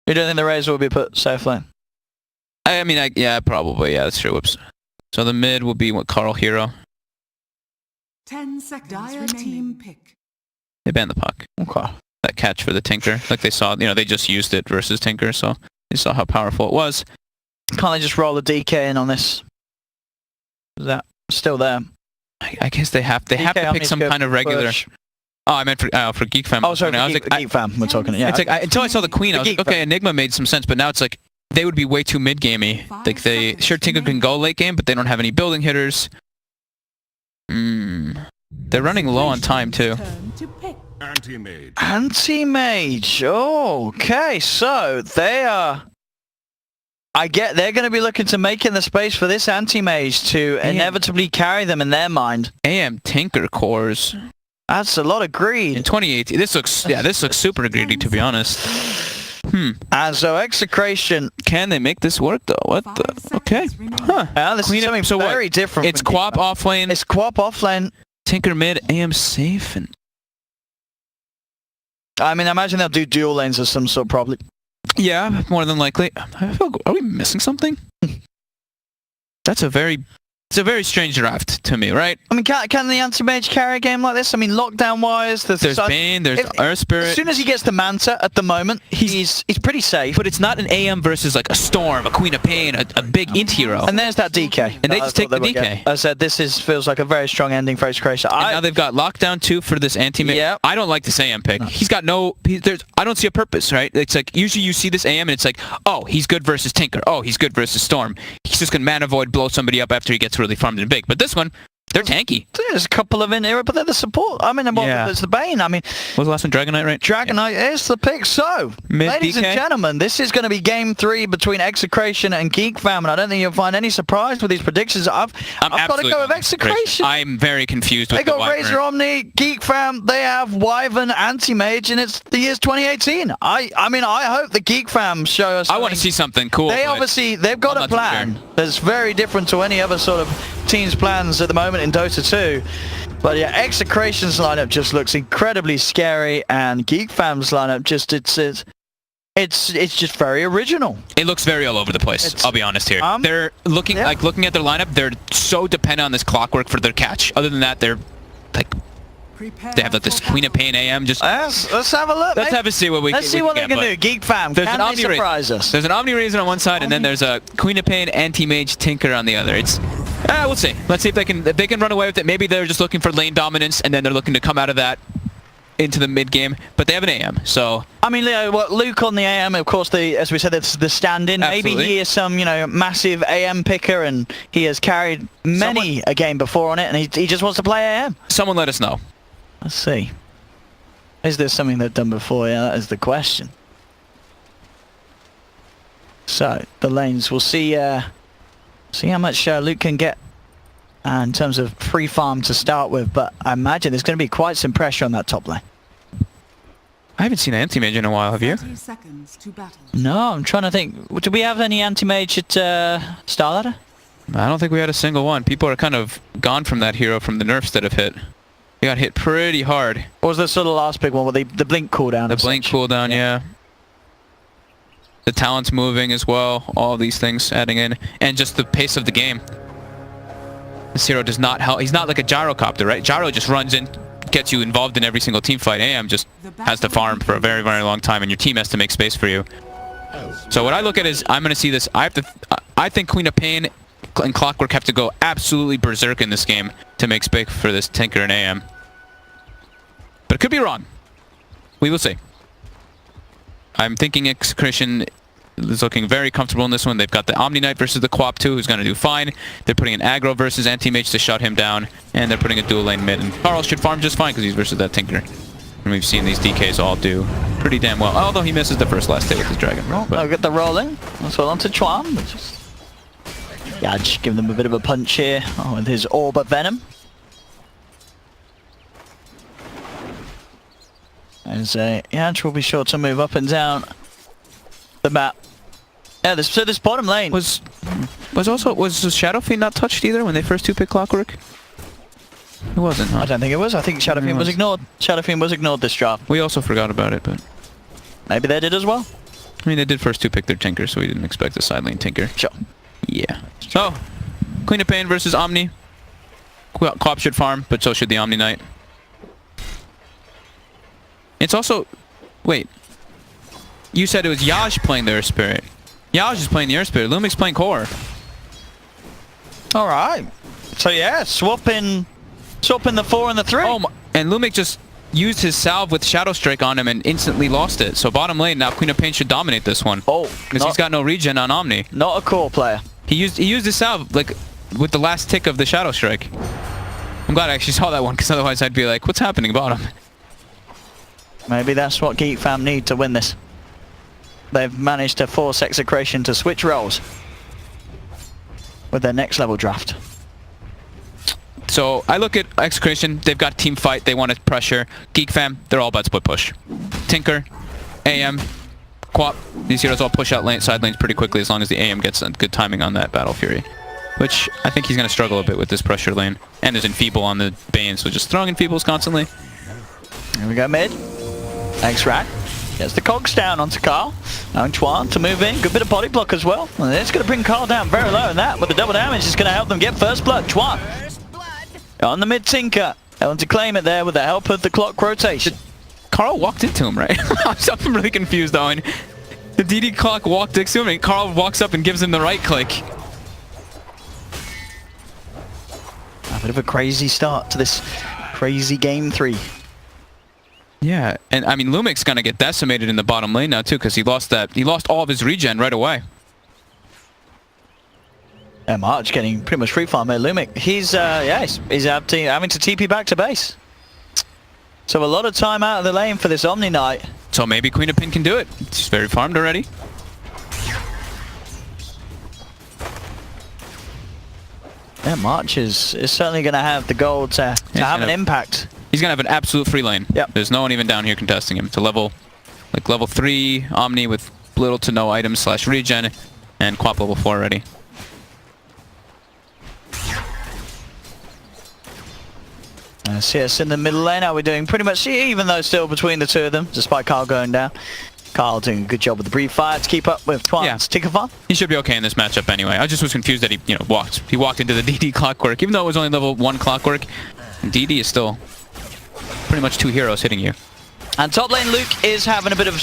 You don't think the Razor will be put safe lane? I mean, yeah, probably. Yeah, that's true. Whoops. So the mid will be what, Carl Hero. 10 seconds. Dire team pick. They banned the puck. Okay. That catch for the Tinker. Like they saw, they just used it versus Tinker, so they saw how powerful it was. Can't they just roll the DK in on this? Is that still there? I guess they have to pick some kind of regular... Push. Oh, I meant for Geek Fam. Oh, sorry, for Geek Fam. We're talking. Yeah. It's like until I saw the Queen, I was like, okay, Enigma made some sense, but now it's like they would be way too mid gamey. Like Tinker can go late game, but they don't have any building hitters. They're running low on time too. Anti-mage. Anti-mage. Oh, okay, so they are... they're going to be looking to make in the space for this anti-mage to inevitably carry them in their mind. AM Tinker cores. That's a lot of greed. In 2018, this looks super greedy, to be honest. And so Execration... Can they make this work, though? What the... Okay. Huh. Yeah, this is something very different. It's Quap off lane. It's Quap off lane. Tinker mid, AM safe, and... I mean, I imagine they'll do dual lanes of some sort, probably. Yeah, more than likely. Are we missing something? It's a very strange draft to me, right? I mean, can the anti-mage carry a game like this? I mean, lockdown-wise, there's Bane, there's Earth Spirit. As soon as he gets the Manta at the moment, he's pretty safe. But it's not an AM versus like a Storm, a Queen of Pain, a big int hero. And there's that DK. And they just take the DK. I said this feels like a very strong ending for Execration. Now they've got Lockdown 2 for this anti-mage. Yeah. I don't like this AM pick. He's got I don't see a purpose, right? It's like, usually you see this AM and it's like, oh, he's good versus Tinker. Oh, he's good versus Storm. He's just going to mana void, blow somebody up after he gets really farmed and big. But this one, they're tanky. There's a couple of in here, but they're the support. I mean, there's the Bane. I mean... What was the last one? Dragonite, right? Dragonite is the pick. So, ladies and gentlemen, this is going to be game 3 between Execration and Geek Fam, and I don't think you'll find any surprise with these predictions. I've got to go with Execration. I'm very confused with the They got Razor Omni, Geek Fam, they have Wyvern, Anti-Mage, and it's the year's 2018. I mean, I hope the Geek Fam show us... I want to see something cool. They've got a plan that's very different to any other sort of team's plans at the moment in Dota 2. But yeah, Execration's lineup just looks incredibly scary, and Geek Fam's lineup just it's just very original. It looks very all over the place. I'll be honest here. They're looking at their lineup. They're so dependent on this clockwork for their catch. Other than that, they're like they have like this Queen of Pain AM. Just let's have a look. Let's have a see what we can. Let's see what they can do. Geek Fam, can they surprise us? There's an Omni Razor on one side, and then there's a Queen of Pain Anti-Mage Tinker on the other. It's we'll see. Let's see if they can run away with it. Maybe they're just looking for lane dominance, and then they're looking to come out of that into the mid game. But they have an AM, so I mean, Luke on the AM, of course. As we said, it's the stand-in. Maybe he is some massive AM picker, and he has carried many a game before on it, and he just wants to play AM. Someone let us know. Let's see. Is there something they've done before? Yeah, that is the question. So the lanes, we'll see how much Luke can get in terms of free farm to start with, but I imagine there's going to be quite some pressure on that top lane. I haven't seen an anti-mage in a while, have you? 30 seconds to battle. No, I'm trying to think. Do we have any anti-mage at Star Ladder? I don't think we had a single one. People are kind of gone from that hero from the nerfs that have hit. They got hit pretty hard. What was the sort of last big one with the blink cooldown? The blink cooldown, yeah. The talent's moving as well. All these things adding in. And just the pace of the game. This hero does not help. He's not like a gyrocopter, right? Gyro just runs in, gets you involved in every single team fight. AM just has to farm for a very, very long time, and your team has to make space for you. So what I look at is, I'm going to see this. I think Queen of Pain and Clockwork have to go absolutely berserk in this game to make space for this Tinker and AM. But it could be wrong. We will see. I'm thinking Execration is looking very comfortable in this one. They've got the Omni Knight versus the Quap 2, who's going to do fine. They're putting an aggro versus Anti-Mage to shut him down, and they're putting a dual lane mid. And Carl should farm just fine because he's versus that Tinker. And we've seen these DKs all do pretty damn well, although he misses the first last hit with his Dragon. I'll get the rolling. That's well onto Chuan. Yeah, just give them a bit of a punch here with his Orb of Venom. As Yaj will be sure to move up and down the map. Yeah, so this bottom lane was Shadow Fiend not touched either when they first 2-pick Clockwork? It wasn't, huh? I don't think it was. I think Shadow Fiend was ignored. Shadow Fiend was ignored this draft. We also forgot about it, but maybe they did as well. I mean, they did first 2 pick their Tinker, so we didn't expect a side lane Tinker. Sure. Yeah. So, Queen of Pain versus Omni. Co-op should farm, but so should the Omni Knight. It's also... Wait. You said it was Yaj playing the Earth Spirit. Yaj is playing the Earth Spirit. Lumik's playing Core. Alright. So yeah, swapping the 4 and the 3. Oh, and Lumik just used his salve with Shadow Strike on him and instantly lost it. So bottom lane, now Queen of Pain should dominate this one. Oh. Because he's got no regen on Omni. Not a core player. He used his salve, like, with the last tick of the Shadow Strike. I'm glad I actually saw that one, because otherwise I'd be like, what's happening bottom? Maybe that's what Geek fam need to win this. They've managed to force Execration to switch roles with their next level draft. So I look at Execration, they've got team fight, they want to pressure. Geek fam, they're all about split push. Tinker, AM, Quap, these heroes all push out side lanes pretty quickly as long as the AM gets good timing on that Battle Fury. Which I think he's going to struggle a bit with this pressure lane. And there's Enfeeble on the Bane, so just throwing Enfeebles constantly. Here we go mid. X-Rack gets the cogs down onto Carl. Now Chuan to move in. Good bit of body block as well. And it's going to bring Carl down very low, and that with the double damage is going to help them get first blood. Chuan on the mid Tinker. Able to claim it there with the help of the clock rotation. Carl walked into him, right? I'm really confused though. And the DD clock walked into him and Carl walks up and gives him the right click. A bit of a crazy start to this crazy game 3. Yeah, and I mean Lumik's gonna get decimated in the bottom lane now too, because he lost all of his regen right away. And March getting pretty much free farm here. Lumik, he's having to TP back to base. So a lot of time out of the lane for this Omni Knight. So maybe Queen of Pin can do it. She's very farmed already. Yeah, March is certainly going to have the gold to have an impact. He's going to have an absolute free lane. Yep. There's no one even down here contesting him. It's a level 3 Omni with little to no items / regen, and Quap level 4 already. CS in the middle lane. Now we're doing pretty much even though still between the two of them, despite Carl going down. Carl doing a good job with the brief fire to keep up with Twan's Tinker farm. He should be okay in this matchup anyway. I just was confused that he walked into the DD clockwork, even though it was only level 1 clockwork. DD is still pretty much 2 heroes hitting you. And top lane Luke is having a bit of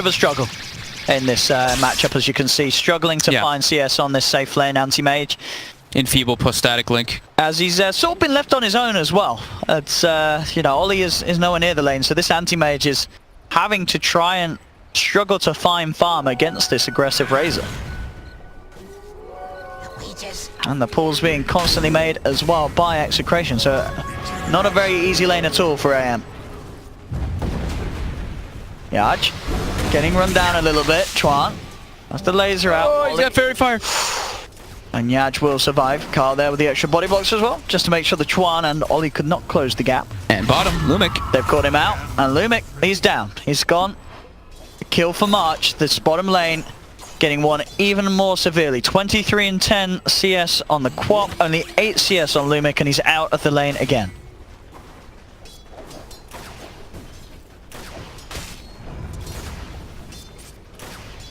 a struggle in this matchup, as you can see, struggling to find CS on this safe lane anti-mage. Enfeeble plus static link. As he's sort of been left on his own as well. It's Ollie is nowhere near the lane, so this anti-mage is having to try and struggle to find farm against this aggressive Razor. And the pulls being constantly made as well by Execration, so not a very easy lane at all for AM. Yaj getting run down a little bit. Chuan, that's the laser out. Oh, he's got Fairy Fire. And Yaj will survive. Carl there with the extra body blocks as well, just to make sure the Chuan and Ollie could not close the gap. And bottom, Lumik. They've caught him out, and Lumik, he's down. He's gone. Kill for March, this bottom lane getting won even more severely. 23 and 10 CS on the Quap, only 8 CS on Lumik, and he's out of the lane again.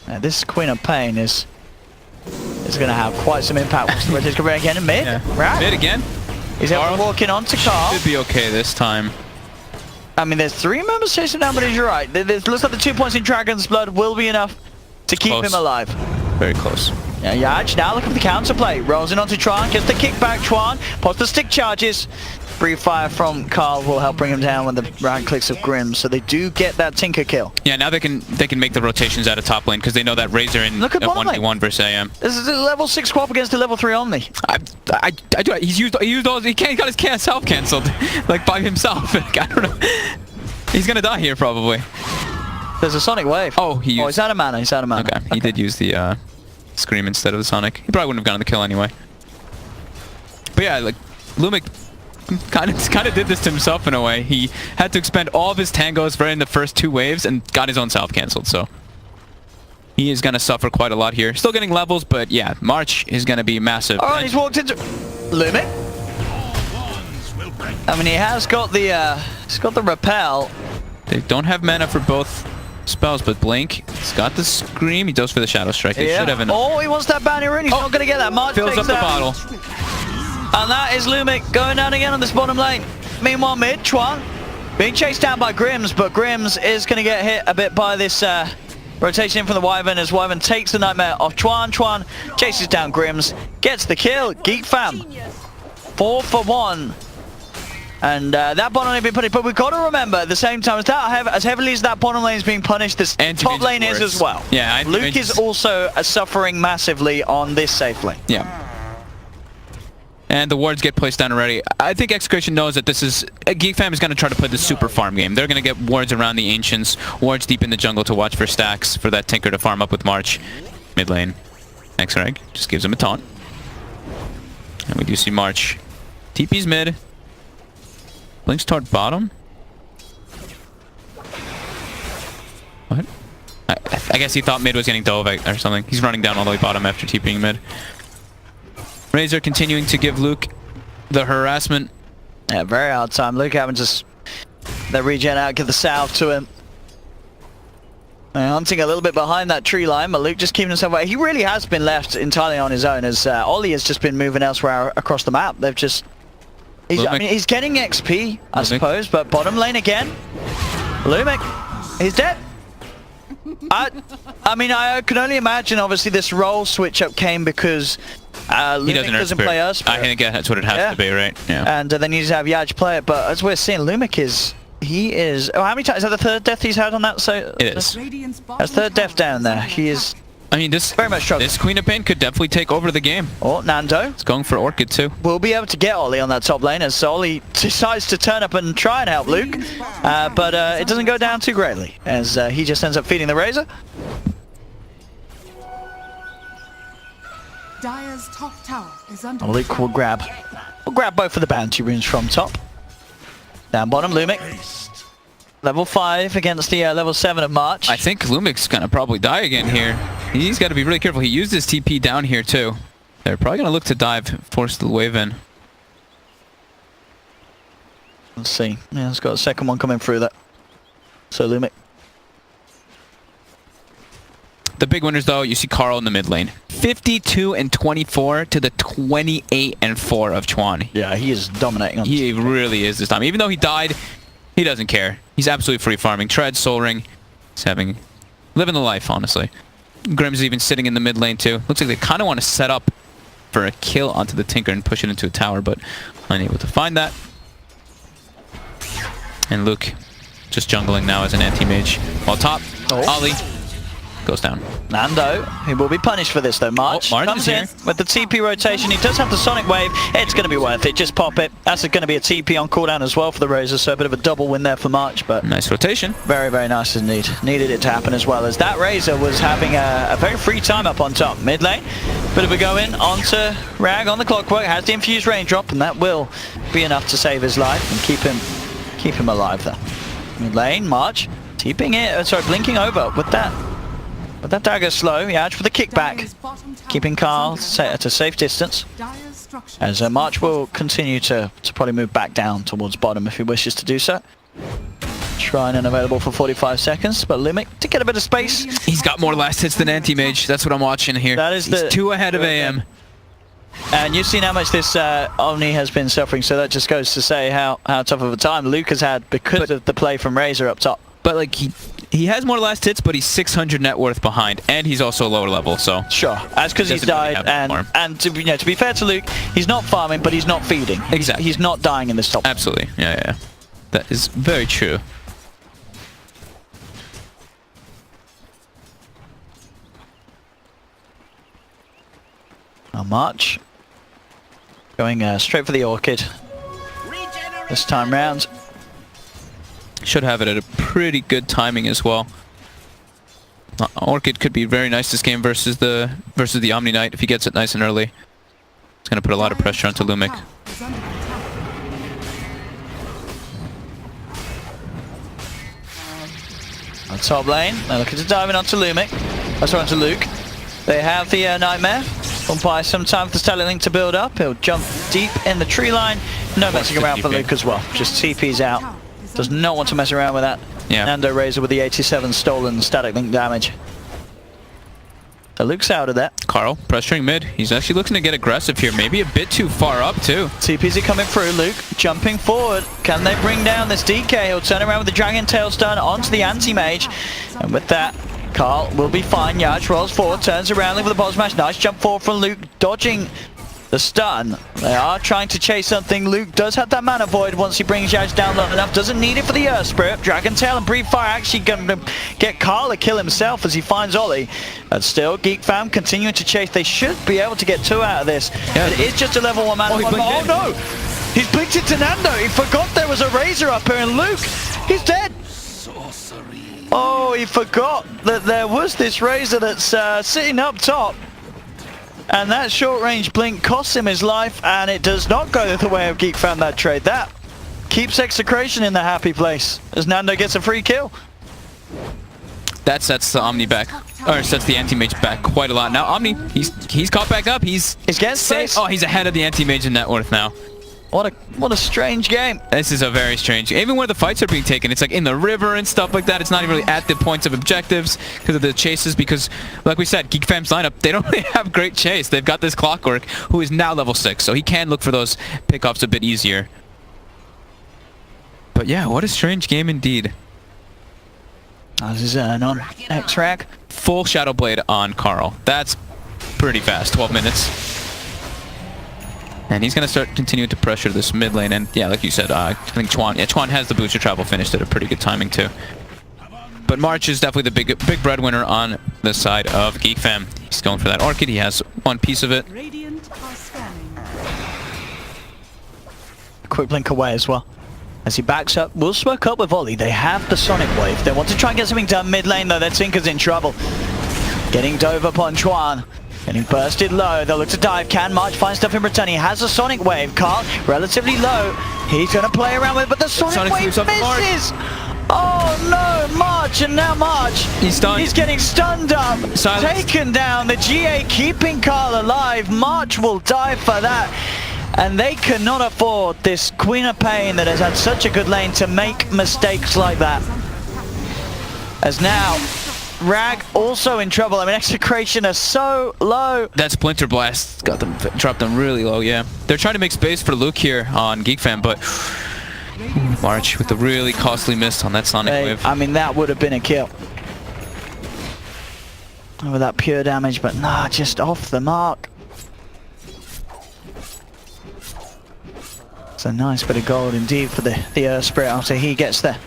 Now this Queen of Pain is going to have quite some impact once the Red is going again in mid. Yeah. Right? Mid again. He's able to walk in onto Carl. Should be okay this time. I mean, there's 3 members chasing down, but you're right. Looks like the 2 points in Dragon's Blood will be enough to keep him alive. Very close. Yeah, Yaj now looking for the counterplay. Rolls in onto Chuan, gets the kickback. Chuan pops the stick charges. Brief fire from Carl will help bring him down with the right clicks of Grim, so they do get that Tinker kill. Yeah, now they can make the rotations out of top lane because they know that Razor in 1v1 versus AM. This is a level 6 Quap against a level 3 Omni. I do. He used all. He got his self cancelled like by himself. Like, I don't know. He's gonna die here probably. There's a Sonic Wave. Oh, he's out of mana. He's out of mana. Okay, he did use the Scream instead of the Sonic. He probably wouldn't have gotten the kill anyway. But yeah, like Lumik kind of did this to himself in a way. He had to expend all of his tangos right in the first 2 waves and got his own self cancelled. So he is gonna suffer quite a lot here. Still getting levels, but yeah, March is gonna be massive. Oh, he's walked into Lumik. I mean, he has got the repel. They don't have mana for both spells, but Blink He's got the scream. He goes for the shadow strike. They should have enough. Oh, he wants that bounty rune. He's not going to get that. March Fills takes up the that. bottle. And that is Lumic going down again on this bottom lane. Meanwhile, mid, Chuan being chased down by Grims, but Grims is going to get hit a bit by this rotation in from the Wyvern as Wyvern takes the Nightmare off Chuan. Chuan chases down Grims, gets the kill. Geek fam, 4 for 1. And that bottom lane being punished, but we've got to remember at the same time, as heavily as that bottom lane is being punished, this top lane is as well. Yeah, Luke is also suffering massively on this safe lane. Yeah. And the wards get placed down already. I think Execration knows that this is... Geek Fam is going to try to play the super farm game. They're going to get wards around the Ancients, wards deep in the jungle to watch for stacks, for that Tinker to farm up with March. Mid lane. X-Reg just gives him a taunt. And we do see March. TP's mid. Blinks toward bottom. What? I guess he thought mid was getting dove or something. He's running down all the way bottom after TPing mid. Razor continuing to give Luke the harassment. Yeah, very hard time. Luke having just the regen out, give the salve to him. Hunting a little bit behind that tree line, but Luke just keeping himself away. He really has been left entirely on his own as Ollie has just been moving elsewhere across the map. They've just... I mean, he's getting XP, I suppose, but bottom lane again. Lumic, he's dead. I mean, I can only imagine, obviously, this role switch-up came because Lumic doesn't play us. I think that's what it has to be, right? Yeah. And then you just have Yaj play it, but as we're seeing, Lumic is... He is... Oh, how many times? Is that the third death he's had on that? So it is. That's third death down there. He is... I mean, this very much struggling. This Queen of Pain could definitely take over the game. Oh, Nando. It's going for Orchid too. We'll be able to get Ollie on that top lane as Ollie decides to turn up and try and help Luke. But it doesn't go down too greatly as he just ends up feeding the Razor. Dire's top tower is under Luke will grab both of the bounty runes from top. Down bottom, Lumic. Level 5 against the level 7 of March. I think Lumic's gonna probably die again here. He's got to be really careful. He used his TP down here too. They're probably gonna look to dive, force the wave in. Let's see. Yeah, it's got a second one coming through that. So Lumic. The big winners though, you see Carl in the mid lane. 52 and 24 to the 28 and 4 of Chuan. Yeah, he is dominating on He really is this time. Even though he died, he doesn't care. He's absolutely free farming. Tread, Soul Ring. He's living the life, honestly. Grim's even sitting in the mid lane too. Looks like they kind of want to set up for a kill onto the Tinker and push it into a tower, but unable to find that. And Luke just jungling now as an anti-mage. While top, Ollie goes down. Nando, he will be punished for this though. March comes in with the TP rotation. He does have the Sonic Wave. It's going to be worth it. Just pop it. That's going to be a TP on cooldown as well for the Razor, so a bit of a double win there for March. But nice rotation. Very, very nice indeed. Needed it to happen as well, as that Razor was having a very free time up on top. Mid lane, bit of a go in onto Rag on the clockwork. Has the infused raindrop, and that will be enough to save his life and keep him alive there. Mid lane, March TPing it. Blinking over with that. But that dagger slow, Yaj for the kickback, keeping Carl at a safe distance. As March will continue to probably move back down towards bottom if he wishes to do so. Shrine unavailable for 45 seconds, but Lumic to get a bit of space. He's got more last hits than Anti-Mage, that's what I'm watching here. That is He's 2 ahead of AM. And you've seen how much this Omni has been suffering, so that just goes to say how tough of a time Luke has had because of the play from Razor up top. But like he has more last hits, but he's 600 net worth behind, and he's also lower level. So sure, that's because he's died, and to be fair to Luke, he's not farming, but he's not feeding. Exactly, he's not dying in this top. Absolutely, yeah, that is very true. Now March going straight for the Orchid this time round. Should have it at a pretty good timing as well. Orchid could be very nice this game versus the Omni Knight if he gets it nice and early. It's going to put a lot of pressure onto Lumic. On top lane, they're looking to dive in onto Lumic. That's onto Luke. They have the Nightmare. Will buy some time for the Stellar Link to build up. He'll jump deep in the tree line. No messing around for Luke as well. Just TP's out. Does not want to mess around with that. Yeah. Nando Razor with the 87 stolen static link damage. So Luke's out of that. Carl pressuring mid. He's actually looking to get aggressive here. Maybe a bit too far up too. TPs are coming through. Luke jumping forward. Can they bring down this DK? He'll turn around with the Dragon Tail stun onto the anti-mage. And with that, Carl will be fine. Yaj rolls forward, turns around with the bottom smash. Nice jump forward from Luke, dodging the stun. They are trying to chase something. Luke does have that mana void once he brings Yaj down low enough. Doesn't need it for the Earth Spirit. Dragon Tail and Breathe Fire actually going to get Carl a kill himself as he finds Ollie. But still, Geek fam continuing to chase. They should be able to get 2 out of this. Yeah. It is just a level 1 mana. Oh no! He's blinked it to Nando. He forgot there was a Razor up here, and Luke, he's dead. Oh, he forgot that there was this Razor that's sitting up top. And that short-range blink costs him his life, and it does not go the way of Geek found that trade. That keeps Execration in the happy place, as Nando gets a free kill. That sets the Omni back, or sets the anti-mage back quite a lot. Now Omni, he's caught back up. He's getting safe. space. Oh, he's ahead of the anti-mage in net worth now. What a strange game. This is a very strange. Even where the fights are being taken, it's like in the river and stuff like that. It's not even really at the points of objectives because of the chases. Because, like we said, Geek Fam's lineup, they don't really have great chase. They've got this Clockwork, who is now level 6, so he can look for those pickoffs a bit easier. But yeah, what a strange game indeed. This is an on X-Rack. Full Shadow Blade on Carl. That's pretty fast. 12 minutes. And he's going to start continuing to pressure this mid lane. And yeah, like you said, I think Chuan has the booster travel finished at a pretty good timing too. But March is definitely the big breadwinner on the side of Geek Fam. He's going for that Orchid. He has one piece of it. Radiant are scanning. Quick blink away as well. As he backs up, will smoke up with Ollie. They have the Sonic Wave. They want to try and get something done mid lane though. Their Tinker's in trouble. Getting dove upon Chuan. Getting bursted low. They'll look to dive. Can March find stuff in return? He has a Sonic Wave. Carl, relatively low. He's going to play around with it, but the Sonic Wave misses! Oh no, March, and now March. He's stunned. He's getting stunned up. Silence. Taken down. The GA keeping Carl alive. March will die for that. And they cannot afford this Queen of Pain that has had such a good lane to make mistakes like that. As now, Rag also in trouble. I mean, Execration are so low. That Splinter Blast got them, dropped them really low, yeah. They're trying to make space for Luke here on Geek Fam, but March with the really costly miss on that Sonic Wave. I mean, that would have been a kill. With that pure damage, but nah, just off the mark. It's a nice bit of gold indeed for the Earth Spirit after he gets the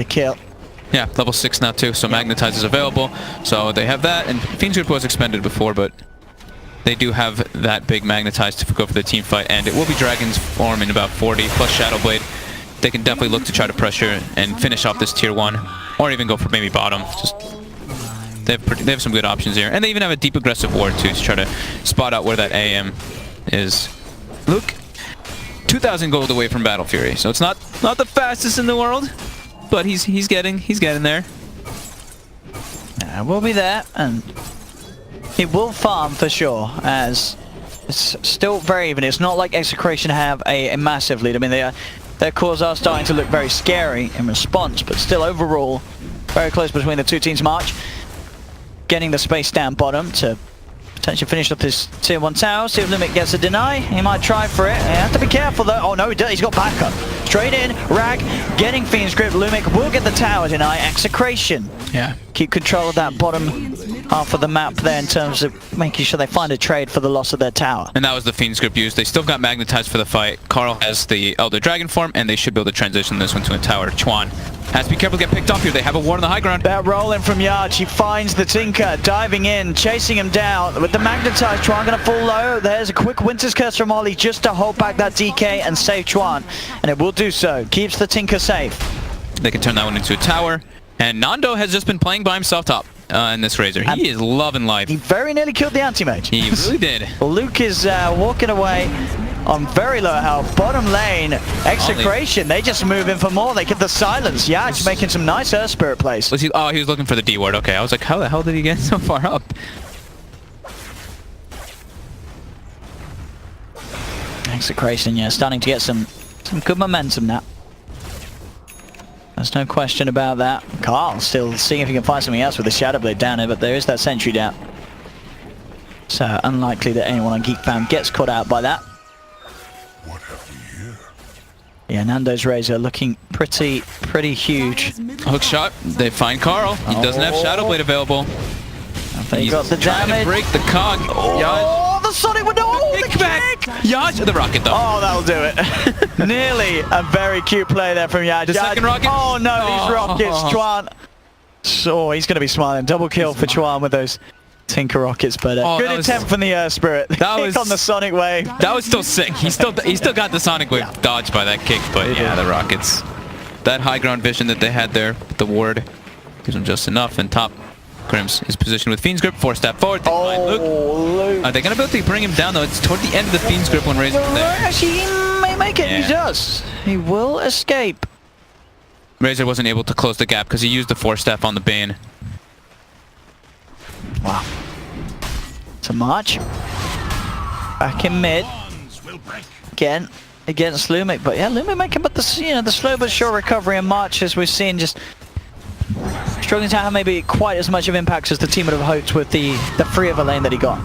kill. Yeah, level 6 now too, so Magnetize is available. So they have that, and Fiend's Grip was expended before, but they do have that big Magnetize to go for the team fight, and it will be Dragon's form in about 40, plus Shadow Blade. They can definitely look to try to pressure and finish off this tier 1, or even go for maybe bottom. Just they have some good options here, and they even have a deep aggressive ward too to try to spot out where that AM is. Luke, 2,000 gold away from Battle Fury, so it's not the fastest in the world. But he's getting there. We'll be there, and he will farm for sure, as it's still very even. It's not like Execration have a massive lead. I mean, their cores are starting to look very scary in response, but still overall very close between the two teams. March getting the space down bottom to potentially finish up his tier 1 tower. See if Limit gets a deny. He might try for it. He has to be careful though. Oh no, he does. He's got backup. Straight in. Rag getting Fiend's Grip. Lumic will get the tower deny. Execration. Yeah. Keep control of that bottom half of the map there in terms of making sure they find a trade for the loss of their tower. And that was the Fiend's Grip used. They still got Magnetized for the fight. Carl has the Elder Dragon form, and they should be able to transition this one to a tower. Chuan has to be careful to get picked off here. They have a ward on the high ground. That roll in from Yaj. He finds the Tinker, diving in, chasing him down. With the Magnetized, Chuan going to fall low. There's a quick Winter's Curse from Ollie just to hold back that DK and save Chuan. And it will do so. Keeps the Tinker safe. They can turn that one into a tower. And Nando has just been playing by himself top in this Razor. He is loving life. He very nearly killed the anti-mage. He really did. Luke is walking away on very low health. Bottom lane, Execration, they just move in for more. They get the silence. Yaj making some nice Earth Spirit plays. Was he? Oh, he was looking for the D ward. Okay, I was like, how the hell did he get so far up? Execration, yeah, starting to get some good momentum now. There's no question about that. Carl still seeing if he can find something else with the Shadow Blade down here, but there is that sentry down. So unlikely that anyone on Geek Fam gets caught out by that. What have we here? Yeah, Nando's Razor looking pretty huge. Hook shot. They find Carl. He doesn't have Shadow Blade available. They got the trying damage. to break the cog. Oh, the Sonic window. Oh, the Kickback. Yaj. The rocket though. Oh, that'll do it. Nearly a very cute play there from Yaj. The second rocket. Oh no, these Oh. rockets. Chuan. So he's going to be smiling. Double kill for Chuan with those Tinker rockets, but good attempt from the Spirit. The that kick was on the Sonic Wave. That was still sick. He still got the Sonic Wave dodged by that kick, but yeah, the rockets. That high ground vision that they had there, with the ward, gives him just enough. And top, Grims is positioned with Fiend's Grip, 4-step forward. Luke. Are they going to be able to bring him down though? It's toward the end of the Fiend's Grip when Razor's there. Actually, he may make it. Yeah. He does. He will escape. Razor wasn't able to close the gap because he used the 4-step on the Bane. Wow. To March. Back in mid. Again against Lumic, but yeah, Lumic making but the slow but sure recovery in March, as we've seen, just struggling to have maybe quite as much of impact as the team would have hoped with the free of a lane that he got.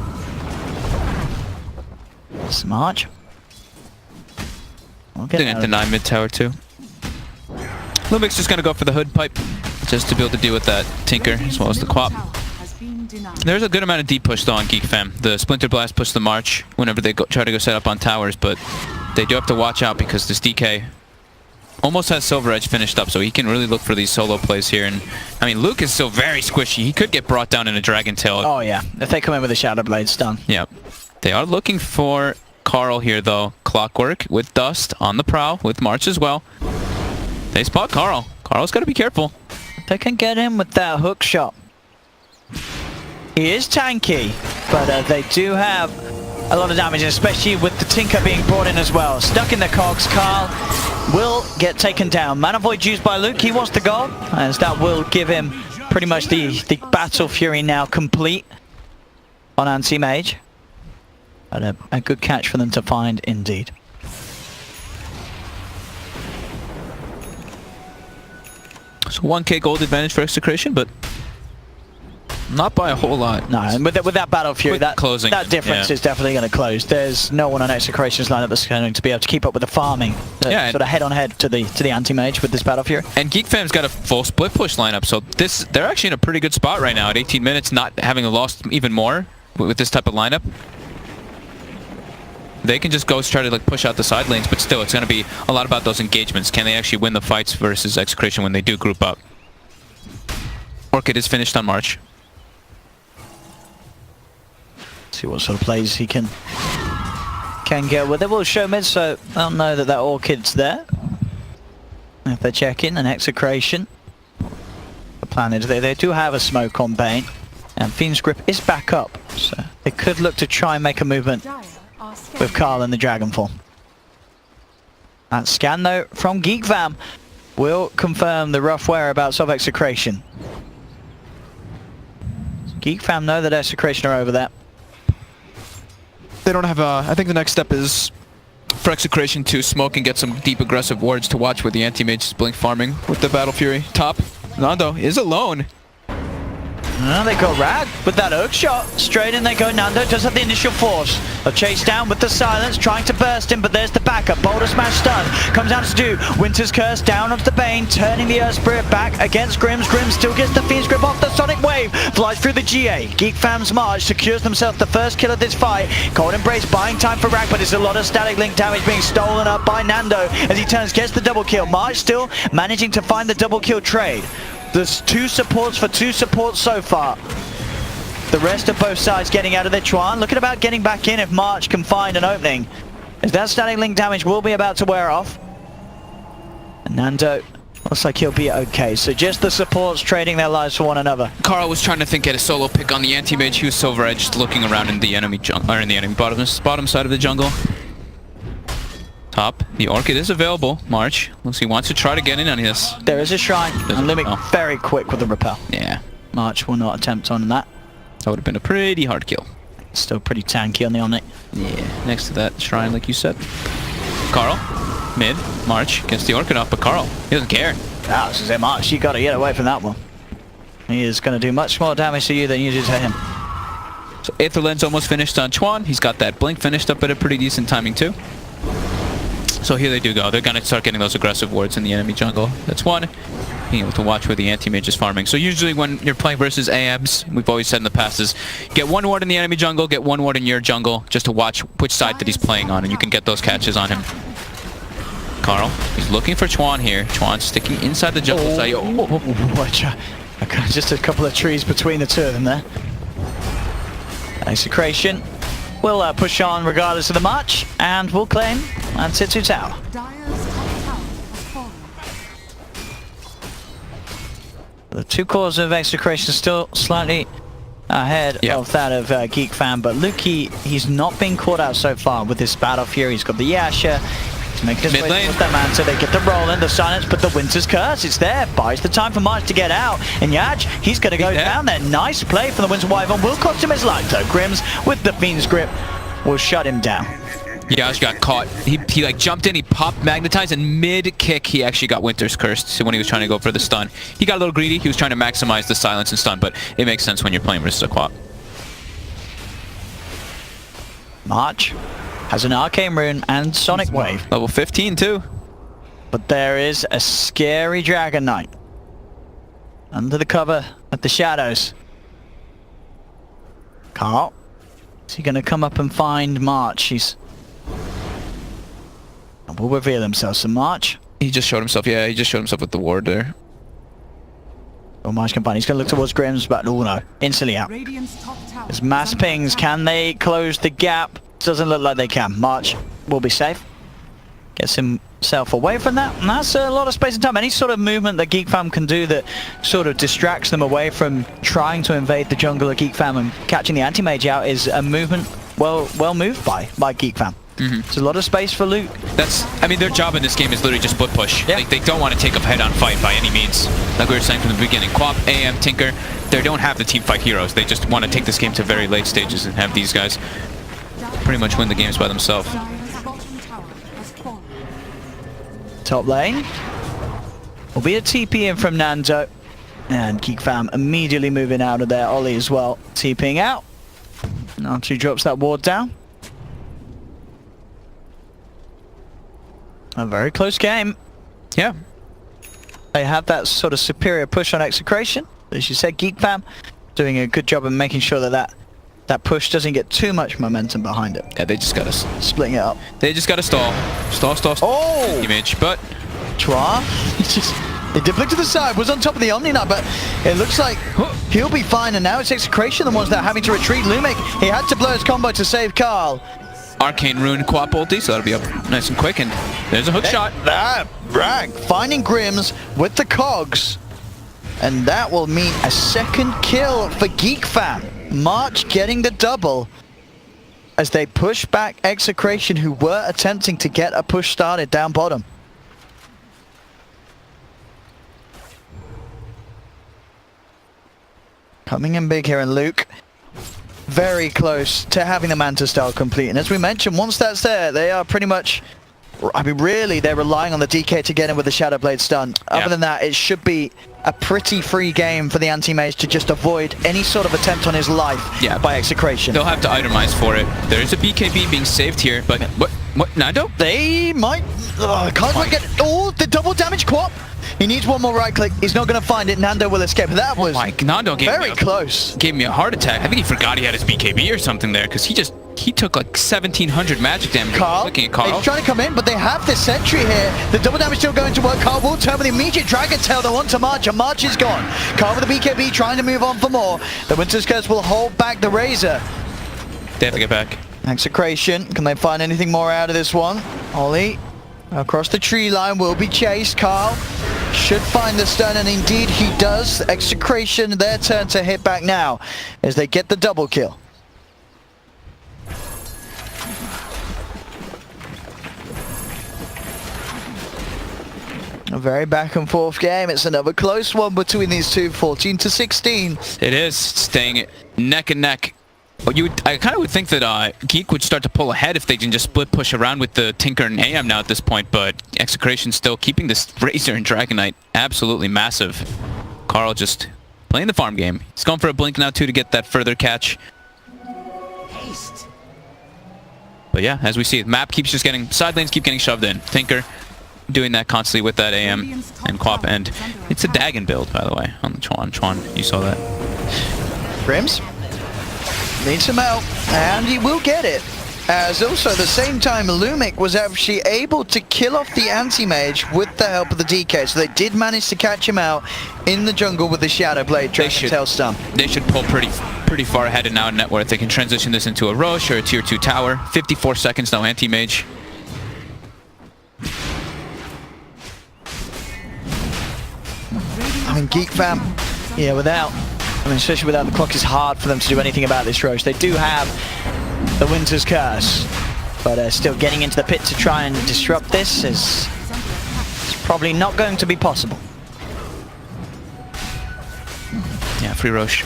It's March. They're going to deny mid tower too. Lumic's just going to go for the hood pipe just to be able to deal with that Tinker as well as the Quap. There's a good amount of deep push though on Geek Fam. The Splinter Blast pushed the March whenever they try to go set up on towers, but they do have to watch out because this DK almost has Silver Edge finished up, so he can really look for these solo plays here. And I mean, Luke is still very squishy. He could get brought down in a Dragon Tail. Oh yeah, if they come in with a Shadow Blade stun. Yeah. They are looking for Carl here though. Clockwork with Dust on the prowl with March as well. They spot Carl. Carl's got to be careful. They can get him with that hook shot. He is tanky, but they do have a lot of damage, especially with the Tinker being brought in as well. Stuck in the cogs, Carl will get taken down. Mana Void used by Luke, he wants the goal, as that will give him pretty much the Battle Fury now complete on Anti-Mage. But a good catch for them to find indeed. So 1k gold advantage for Execration, but not by a whole lot. No, and with that Battle Fury, that difference is definitely going to close. There's no one on Execration's lineup that's going to be able to keep up with the farming, sort of head-on-head to the Anti-Mage with this Battle Fury. And Geek Fam's got a full split push lineup, so they're actually in a pretty good spot right now at 18 minutes, not having lost even more with this type of lineup. They can just go try to push out the side lanes, but still, it's going to be a lot about those engagements. Can they actually win the fights versus Execration when they do group up? Orchid is finished on March. See what sort of plays he can get with it. We'll show mid, so they'll know that Orchid's there. If they're checking an Execration, the plan is they do have a smoke on Bane, and Fiend's Grip is back up, so they could look to try and make a movement with Carl and the Dragon Form. That scan though from Geek Fam will confirm the rough whereabouts of Execration. Geek Fam know that Execration are over there. They don't have I think the next step is for Execration to smoke and get some deep aggressive wards to watch where the Anti-Mage is blink farming with the Battle Fury. Top, Nando is alone. They go Rag with that hook shot. Straight in they go. Nando does have the initial force. A chase down with the silence, trying to burst him, but there's the backup. Boulder Smash stun. Comes down to do. Winter's Curse down onto the Bane, turning the Earth Spirit back against Grims. Grims still gets the Fiend's Grip off the Sonic Wave. Flies through the GA. Geek Fam's March secures themselves the first kill of this fight. Cold Embrace buying time for Rag, but there's a lot of static link damage being stolen up by Nando as he turns, gets the double kill. March still managing to find the double kill trade. There's 2 supports for 2 supports so far. The rest of both sides getting out of their Chuan. Looking about getting back in if March can find an opening, as that static link damage will be about to wear off. And Nando looks like he'll be okay. So just the supports trading their lives for one another. Carl was trying to get a solo pick on the Anti-Mage. He was Silver Edged, looking around in the enemy bottom side of the jungle. Top, the Orchid is available. March looks he wants to try to get in on this. There is a shrine, and Lumic very quick with the repel. Yeah. March will not attempt on that. That would have been a pretty hard kill. Still pretty tanky on the Omnic. Yeah, next to that shrine like you said. Carl, mid, March gets the Orchid off, but Carl, he doesn't care. Ah, this is it, March. You got to get away from that one. He is going to do much more damage to you than you do to him. So Aetherland's almost finished on Chuan. He's got that blink finished up at a pretty decent timing too. So here they do go. They're going to start getting those aggressive wards in the enemy jungle. That's one. Being able to watch where the anti-mage is farming. So usually when you're playing versus AMs, we've always said in the past is get one ward in the enemy jungle, get one ward in your jungle, just to watch which side that he's playing on, and you can get those catches on him. Carl, he's looking for Chuan here. Chuan sticking inside the jungle side. Watch out. Okay, just a couple of trees between the two of them there. Execration will push on regardless of the march, and will claim Ansitsu Tower. Dire's top tower has fallen. The two cores of Execration still slightly ahead of that of Geek Fan, but Luki, he's not been caught out so far with this Battle Fury. He's got the Yasha. He's making his way towards that man, so they get the roll in, the silence, but the Winter's Curse, it's there. Buys the time for March to get out. And Yaj, he's going to go down there. Nice play from the Winter Wyvern. Will cost him his life, though. Grims, with the Fiend's Grip, will shut him down. Yaj got caught. He like jumped in, he popped Magnetize, and mid-kick he actually got Winter's Curse. So when he was trying to go for the stun. He got a little greedy. He was trying to maximize the silence and stun, but it makes sense when you're playing versus a Quap. March has an Arcane Rune and Sonic Wave. Level 15 too. But there is a scary Dragon Knight under the cover of the shadows. Carl, is he going to come up and find March? He's... And will reveal himself. So March. He just showed himself. Yeah, he just showed himself with the ward there. Oh, March can find. He's going to look towards Grims, but oh no, instantly out. Radiant's top tower There's mass is under pings. attack. Can they close the gap? Doesn't look like they can. March will be safe. Gets himself away from that, and that's a lot of space and time. Any sort of movement that Geek Fam can do that sort of distracts them away from trying to invade the jungle of Geek Fam and catching the anti-mage out is a movement well moved by Geek Fam. There's a lot of space for Luke. I mean, their job in this game is literally just split push. Yeah. Like, they don't want to take a head-on fight by any means. Like we were saying from the beginning, Quap, AM, Tinker, they don't have the team fight heroes. They just want to take this game to very late stages and have these guys pretty much win the games by themselves. Dire's bottom tower has fallen. Top lane will be a TP in from Nando, and Geek Fam immediately moving out of there. Ollie as well, TPing out. Now he drops that ward down. A very close game. Yeah. They have that sort of superior push on Execration. As you said, Geek Fam doing a good job of making sure that push doesn't get too much momentum behind it. Yeah, they just got to... Splitting it up. They just got to stall. Stall. Oh! Image, but... Chua, they did flick to the side, was on top of the Omni Knight, but it looks like he'll be fine, and now it's Execration, the ones that are having to retreat. Lumic, he had to blow his combo to save Carl. Arcane Rune Quap ulti, so that'll be up nice and quick, and there's a hook shot. That Rag finding Grims with the cogs, and that will mean a second kill for Geek Fam. March getting the double as they push back Execration, who were attempting to get a push started down bottom. Coming in big here, and Luke very close to having the Manta style complete. And as we mentioned, once that's there, they are pretty much... I mean, really, they're relying on the DK to get in with the Shadow Blade stun. Other than that, it should be a pretty free game for the anti-mage to just avoid any sort of attempt on his life by Execration. They'll have to itemize for it. There is a BKB being saved here, but... What, Nando? They might... can't quite get... Oh, the double damage Quap! He needs one more right click. He's not going to find it. Nando will escape. That was Nando gave very close. Gave me a heart attack. I think he forgot he had his BKB or something there, because he took like 1,700 magic damage. Carl, Looking at Carl. he's trying to come in, but they have the sentry here. The double damage still going to work. Carl will turn with the immediate Dragon Tail. They want to March, and March is gone. Carl with the BKB trying to move on for more. The Winter's Curse will hold back the Razor. They have to get back. Execration, can they find anything more out of this one? Ollie across the tree line will be chased. Carl should find the stun, and indeed he does. Execration, their turn to hit back now as they get the double kill. A very back and forth game. It's another close one between these two, 14-16. It is staying neck and neck. Well, I kind of would think that Geek would start to pull ahead if they can just split push around with the Tinker and AM now at this point, but Execration still keeping this Razor and Dragon Knight absolutely massive. Carl just playing the farm game. He's going for a blink now too to get that further catch. But yeah, as we see, the map keeps just getting, side lanes keep getting shoved in. Tinker doing that constantly with that AM and Quap, and it's a Dagon build, by the way, on the Chuan. You saw that. Grims needs some help, and he will get it. As also at the same time, Lumic was actually able to kill off the anti-mage with the help of the DK, so they did manage to catch him out in the jungle with the Shadow Blade Dragon Tail stun. They should pull pretty far ahead and now in net worth. They can transition this into a Roche or a tier 2 tower. 54 seconds, no anti-mage. I mean, Geek fam, yeah, especially without the clock, it's hard for them to do anything about this Roche. They do have the Winter's Curse, but still getting into the pit to try and disrupt this is probably not going to be possible. Yeah, free Roche.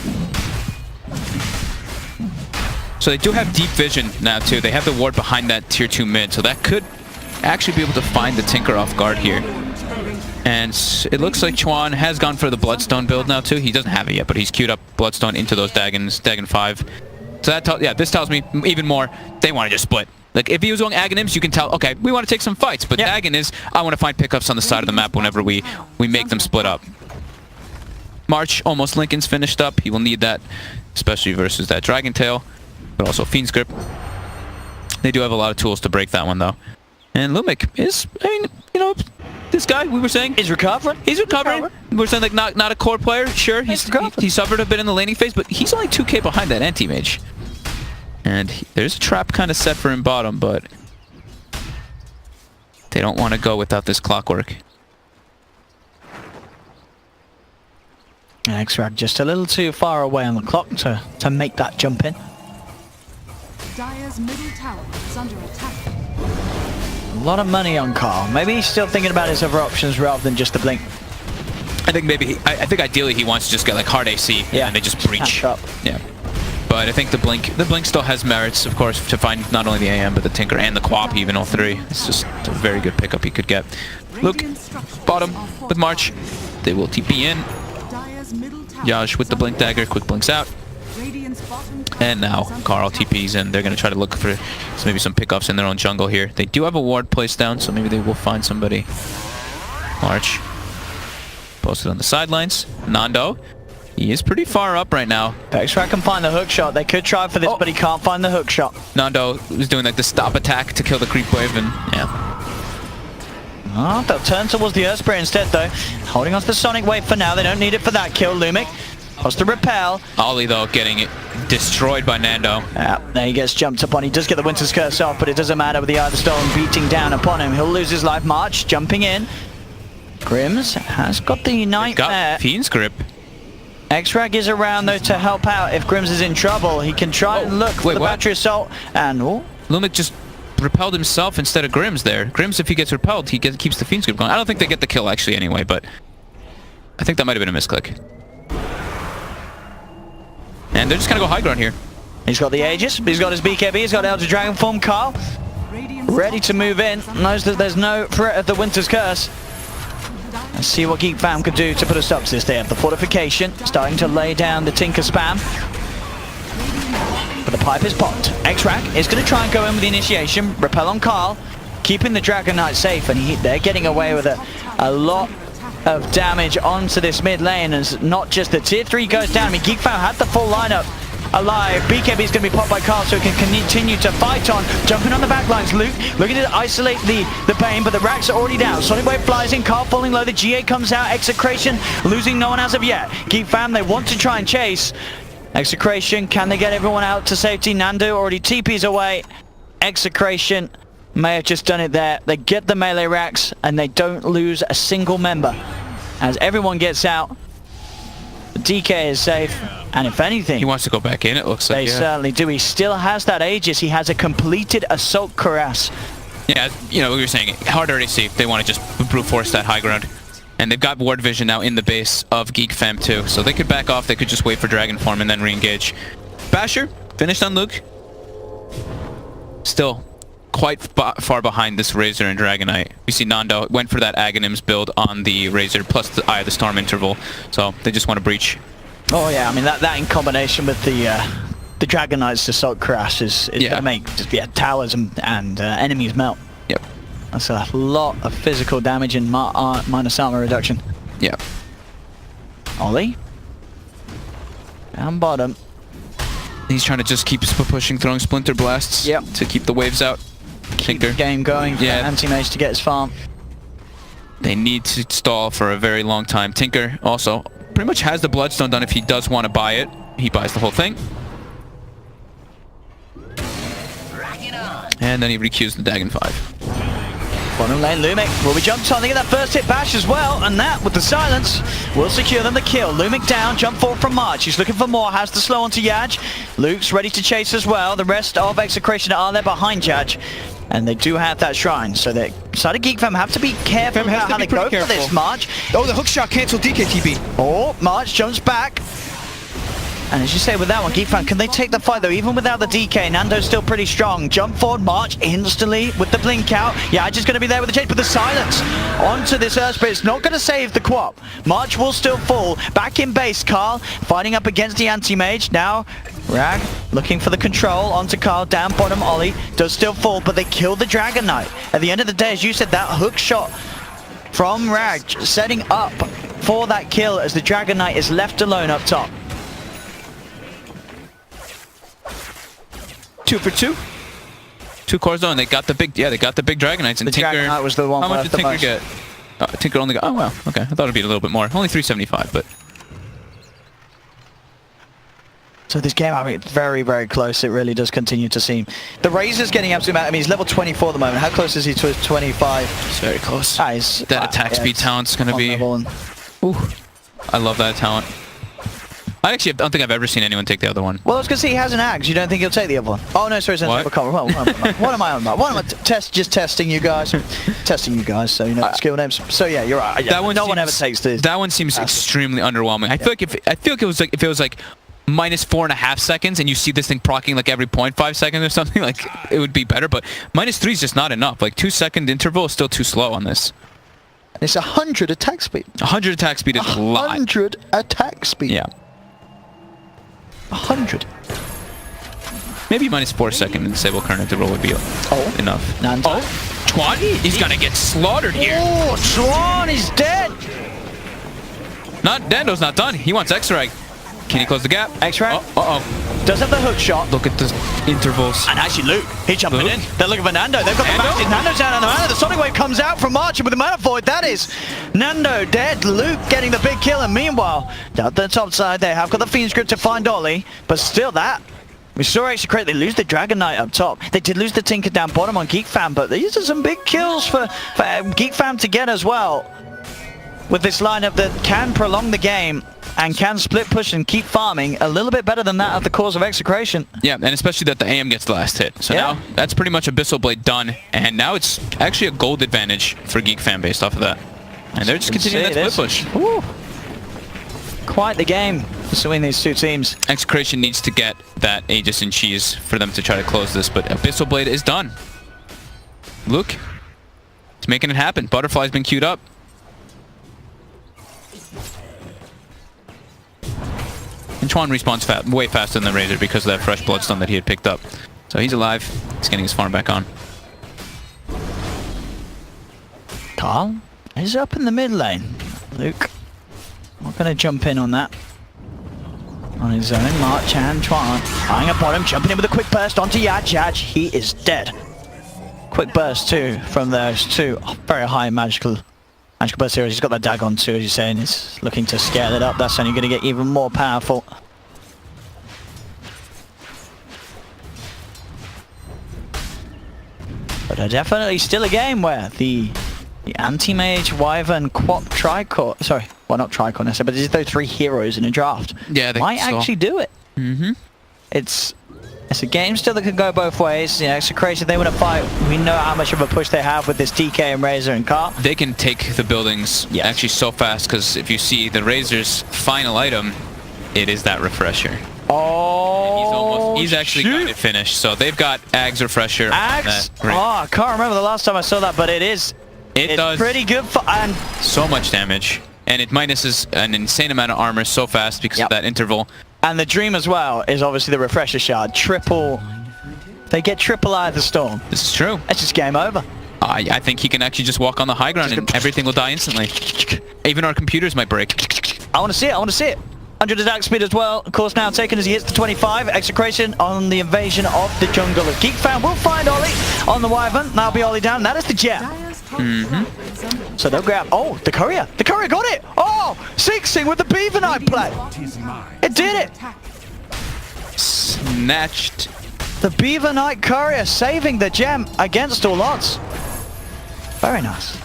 So they do have deep vision now too. They have the ward behind that tier 2 mid, so that could actually be able to find the Tinker off guard here. And it looks like Chuan has gone for the Bloodstone build now too. He doesn't have it yet, but he's queued up Bloodstone into those Dagons, Dagon 5. So that yeah, this tells me even more they want to just split. Like if he was going Aghanims, you can tell, okay, we want to take some fights, but Dagon is, I want to find pickups on the side of the map whenever we make them split up. March, almost Lincoln's finished up. He will need that, especially versus that Dragon Tail, but also Fiend's Grip. They do have a lot of tools to break that one though. And Lumic is, I mean, you know, this guy we were saying He's recovering. He's recovering. We're saying like not a core player. Sure, he suffered a bit in the laning phase, but he's only 2k behind that anti-mage. And there's a trap kind of set for him bottom, but they don't want to go without this clockwork. X-Rag just a little too far away on the clock to make that jump in. Dire's middle tower is under attack. A lot of money on Carl. Maybe he's still thinking about his other options rather than just the blink. I think maybe I think ideally he wants to just get like hard AC and they just breach. Yeah. But I think the blink still has merits, of course, to find not only the AM but the Tinker and the Quap, even all three. It's just a very good pickup he could get. Luke, bottom with March. They will TP in. Yaj with the blink dagger, quick blinks out. And now Carl TPs and they're going to try to look for maybe some pickups in their own jungle here. They do have a ward placed down, so maybe they will find somebody. March. Posted on the sidelines. Nando. He is pretty far up right now. X-Rag can find the hook shot. They could try for this, but he can't find the hook shot. Nando is doing like the stop attack to kill the creep wave, and yeah. Oh, they'll turn towards the Earth Spirit instead though. Holding on to the Sonic Wave for now. They don't need it for that kill. Lumic wants to repel. Ollie though getting it destroyed by Nando. Yeah, there he gets jumped upon. He does get the Winter's Curse off, but it doesn't matter with the Eye of the Storm beating down upon him. He'll lose his life. March jumping in. Grims has got the Nightmare. Got Fiend's Grip. X-Rag is around though to help out if Grims is in trouble. He can try and look for the Battery Assault and Lumic just repelled himself instead of Grims there. Grims, if he gets repelled, he keeps the Fiend's Grip going. I don't think they get the kill actually anyway, but I think that might have been a misclick. And they're just gonna go high ground here. He's got the Aegis, he's got his BKB, he's got Elder Dragon form. Carl ready to move in, knows that there's no threat of the Winter's Curse. Let's see what Geek Fam could do to put a stop to this. They have the fortification, starting to lay down the Tinker spam. But the pipe is popped. X-Rag is going to try and go in with the initiation, repel on Carl, keeping the Dragon Knight safe, and they're getting away with a lot of damage onto this mid lane, and not just the tier 3 goes down. I mean, Geek Fam had the full lineup alive. BKB is going to be popped by Carl, so he can continue to fight on. Jumping on the back lines. Luke looking to isolate the pain, but the racks are already down. Sonic Wave flies in. Carl falling low. The GA comes out. Execration losing no one as of yet. Geek Fam, they want to try and chase. Execration, can they get everyone out to safety? Nando already TPs away. Execration may have just done it there. They get the melee racks, and they don't lose a single member. As everyone gets out, the DK is safe, and if anything, he wants to go back in, it looks like. They certainly do. He still has that Aegis. He has a completed Assault Cuirass. Yeah, you know, we were saying, hard already see. They want to just brute force that high ground. And they've got ward vision now in the base of Geek Fam too, so they could back off. They could just wait for Dragon Form and then re-engage. Basher Finished on Luke. Still quite far behind this Razor and Dragonite. We see Nando went for that Aghanims build on the Razor plus the Eye of the Storm interval. So they just want to breach. Oh yeah, I mean that in combination with the Dragonite's Assault Crash is gonna make just towers and enemies melt. Yep. That's a lot of physical damage and minus armor reduction. Yep. Ollie. Down bottom. He's trying to just keep pushing, throwing Splinter Blasts to keep the waves out. Keep the game going for Anti-Mage to get his farm. They need to stall for a very long time. Tinker also pretty much has the Bloodstone done if he does want to buy it. He buys the whole thing. And then he requeues the Dagon 5. Bottom lane, Lumic will be jumped on. They get that first hit bash as well, and that, with the silence, will secure them the kill. Lumic down, jump forward from March. He's looking for more, has the slow onto Yaj. Luke's ready to chase as well. The rest of Execration are there behind Yaj, and they do have that shrine. So the side of Geek Fam have to be careful about how they go for this, March. Oh, the hookshot canceled DKTB. Oh, March jumps back. And as you say with that one, Geek Fam, can they take the fight though? Even without the DK, Nando's still pretty strong. Jump forward, March instantly with the blink out. Yeah, just going to be there with the chase, but the silence onto this Earthspirit. It's not going to save the Quap. March will still fall. Back in base, Carl fighting up against the Anti-Mage. Now, Rag looking for the control onto Carl. Down bottom, Ollie does still fall, but they kill the Dragon Knight. At the end of the day, as you said, that hook shot from Rag setting up for that kill as the Dragon Knight is left alone up top. 2 for 2. 2 cores though, and they got the big, they got the big Dragonites. And the Tinker, Dragonite was the one. How much did Tinker get? Tinker only got, oh wow, okay. I thought it'd be a little bit more. Only 375, but. So this game, I mean, it's very, very close. It really does continue to seem. The Razor's getting absolutely mad. I mean, he's level 24 at the moment. How close is he to his 25? It's very close. That attack speed talent's gonna be. Ooh, I love that talent. I actually don't think I've ever seen anyone take the other one. Well, I was going to say he has an Axe. You don't think he'll take the other one? Oh, no, sorry. What am I on about? What am I just testing you guys? Testing you guys, so you know the skill names. So yeah, you're right. That one no one ever takes this. That one seems extremely underwhelming. I feel like if it was like minus 4.5 seconds and you see this thing proccing like every 0.5 seconds or something, like it would be better. But minus 3 is just not enough. Like 2-second interval is still too slow on this. It's 100 attack speed. 100 attack speed is a lot. 100 attack speed. Yeah. 100. Maybe minus 4-second and Disable Current interval would be enough. Nando. Oh, Twan? He's gonna get slaughtered here. Oh, Twan is dead. Nando's not done. He wants X-Rag. Can he close the gap? X-Rag? Uh-oh. Does have the hook shot. Look at the intervals. And actually Luke, he's jumping in. They're looking for Nando. They've got the matches. Nando's down on the mana. The Sonic Wave comes out from Archer with the Mana Void. That is Nando dead. Luke getting the big kill. And meanwhile, down the top side, they have got the Fiend's Grip to find Ollie. But still that. We saw actually they lose the Dragon Knight up top. They did lose the Tinker down bottom on Geek Fam. But these are some big kills for Geek Fam to get as well. With this lineup that can prolong the game and can split push and keep farming a little bit better than that of the cause of Execration. Yeah, and especially that the AM gets the last hit. So now that's pretty much Abyssal Blade done, and now it's actually a gold advantage for Geek Fan based off of that. And they're just continuing that split push. Ooh. Quite the game between these two teams. Execration needs to get that Aegis and Cheese for them to try to close this, but Abyssal Blade is done. Look, it's making it happen. Butterfly's been queued up. And Chuan respawns way faster than the Razor because of that fresh Bloodstone that he had picked up. So he's alive. He's getting his farm back on. Carl is up in the mid lane. Luke, not going to jump in on that. On his own, March and Chuan eyeing upon him, jumping in with a quick burst onto Yaj. Yaj, he is dead. Quick burst too from those two. Very high magical burst here. He's got that Dagon too, as you're saying. He's looking to scale it up. That's only going to get even more powerful. But definitely still a game where the Anti-Mage, Wyvern, Quap, Tricore... Sorry, well not Tricore necessarily, but these are those 3 heroes in a draft. Yeah, they might actually do it. Mm-hmm. It's a game still that can go both ways. You know, Execration, they want to fight. We know how much of a push they have with this DK and Razor and Car. They can take the buildings actually so fast, because if you see the Razor's final item, it is that Refresher. Oh, He's actually got it finished. So they've got Ag's Refresher. Axe? Oh, I can't remember the last time I saw that, but it's does pretty good for and so much damage. And it minuses an insane amount of armor so fast because of that interval. And the dream as well is obviously the Refresher Shard. Triple. They get triple Eye of the Storm. This is true. It's just game over. I think he can actually just walk on the high ground and everything will die instantly. Even our computers might break. I want to see it. I want to see it. 100 attack speed as well. Of course, now taken as he hits the 25. Execration on the invasion of the jungle. As Geek fan will find Ollie on the Wyvern. That'll be Ollie down. That is the gem. So they'll grab. Oh, the courier. The courier got it. Oh, Sixing with the Beaver Knight play. It did it. Snatched. The Beaver Knight courier saving the gem against all odds. Very nice.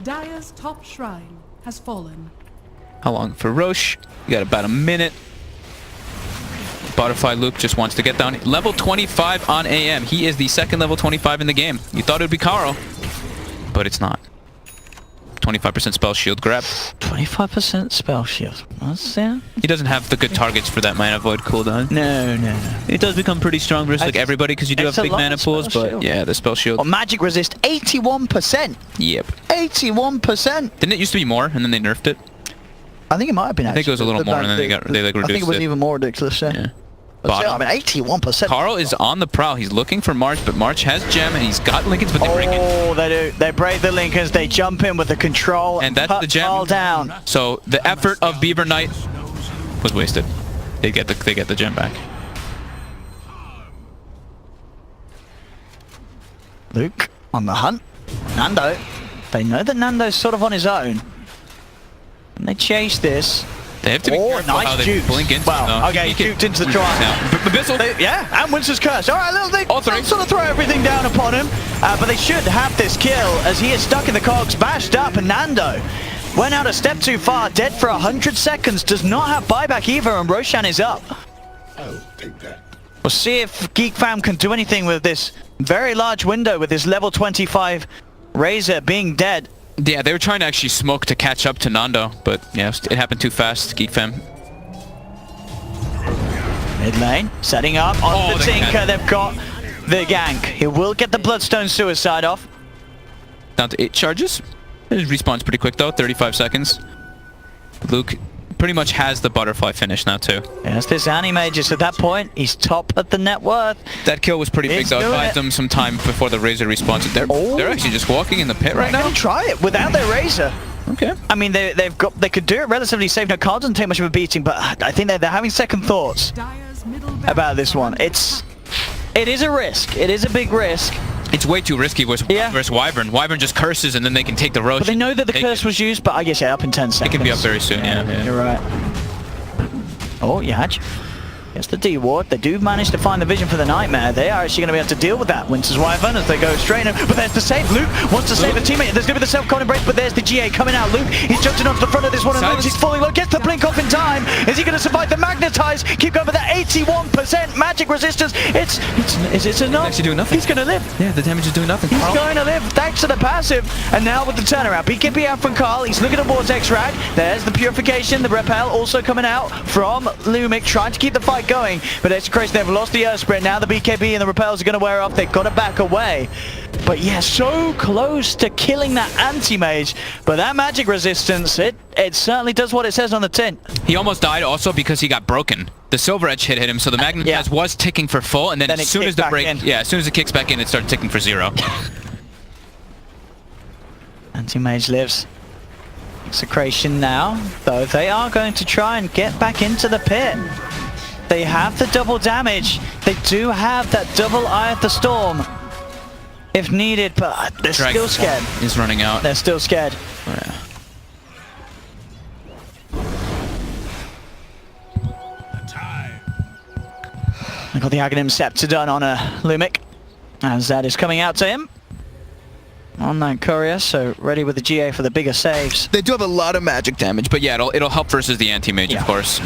Dire's top shrine has fallen. How long for Roche? You got about a minute. Butterfly Luke just wants to get down. Level 25 on AM. He is the second level 25 in the game. You thought it would be Karo, but it's not. 25% spell shield grab. 25% spell shield. That's, yeah. He doesn't have the good targets for that mana void cooldown. No. It does become pretty strong versus like everybody because you do have big mana pools, but shield. yeah, the spell shield. Oh, magic resist 81%. Yep. 81%. Didn't it used to be more and then they nerfed it? I think it might have been. I think it was a little more and then they like reduced it. I think it was even more ridiculous. Yeah. But still, I mean, 81%. Carl is on the prowl. He's looking for March, but March has gem and he's got Lincolns, but they break it. Oh, they do. They break the Lincolns. They jump in with the control and that's the gem. All down. So the effort of Beaver Knight was wasted. They get the gem back. Luke on the hunt. Nando. They know that Nando's sort of on his own. And they chase this. They have to be careful how they blink into okay, juked into the triangle. Yeah, and Winston's Curse. All right, they sort of throw everything down upon him. But they should have this kill as he is stuck in the cogs, bashed up, and Nando went out a step too far, dead for 100 seconds, does not have buyback either, and Roshan is up. I'll take that. We'll see if Geek Fam can do anything with this very large window with this level 25 Razor being dead. Yeah, they were trying to actually smoke to catch up to Nando, but yeah, it happened too fast, Geek Fam. Mid lane, setting up on the Tinker. They've got the gank. He will get the Bloodstone Suicide off. Down to 8 charges. It respawns pretty quick though, 35 seconds. Luke pretty much has the butterfly finish now too. Yes, this Animagus at that point, he's top at the net worth. That kill was pretty big though. It buys them some time before the Razor respawns. They're actually just walking in the pit right now. Gonna try it without their Razor. Okay. I mean, they could do it relatively safe. No, Carl doesn't take much of a beating, but I think they're having second thoughts about this one. It is a risk. It is a big risk. It's way too risky versus Wyvern. Wyvern just curses and then they can take the Roche. But they know that the curse was used, but I guess up in 10 seconds. It can be up very soon, yeah. You're right. Oh, Yaj. Gets the D-Ward. They do manage to find the vision for the Nightmare. They are actually going to be able to deal with that. Winter's Wyvern as they go straight in. But there's the save. Luke wants to save a teammate. There's going to be the self-con embrace, but there's the GA coming out. Luke, he's jumping onto the front of this one, and Luke, he's falling low. Gets the blink off in time. Is he going to survive the Magnetize? Keep going for that 81% magic resistance. It's enough. Actually doing nothing. He's going to live. Yeah, the damage is doing nothing. He's going to live thanks to the passive. And now with the turnaround. BKB out from Carl. He's looking towards X-Rag. There's the Purification. The Repel also coming out from Lumic, trying to keep the fight going. But Execration, they've lost the Earth Sprint. Now the BKB and the Repels are going to wear off. They've got to back away. But yeah, so close to killing that anti-mage. But that magic resistance, it certainly does what it says on the tin. He almost died also because he got broken. The Silver Edge hit him, so the Magnetize was ticking for full, and then as soon as the break, as soon as it kicks back in, it started ticking for 0. Anti-mage lives. Execration now, though they are going to try and get back into the pit. They have the double damage. They do have that double Eye of the Storm if needed, but they're still scared. He's running out. They're still scared. Oh, yeah. I got the Aghanim Scepter done on a Lumic, as that is coming out to him on that courier, so ready with the GA for the bigger saves. They do have a lot of magic damage, but yeah, it'll help versus the anti-mage, of course.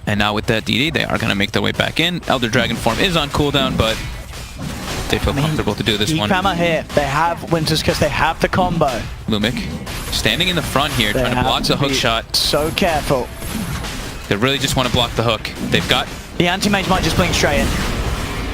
And now with that DD, they are going to make their way back in. Elder Dragon form is on cooldown, but they feel comfortable to do this one. Geek here. They have Winters because they have the combo. Lumic standing in the front here, trying to block the hook shot. So careful. They really just want to block the hook. They've got... The anti-mage might just blink straight in.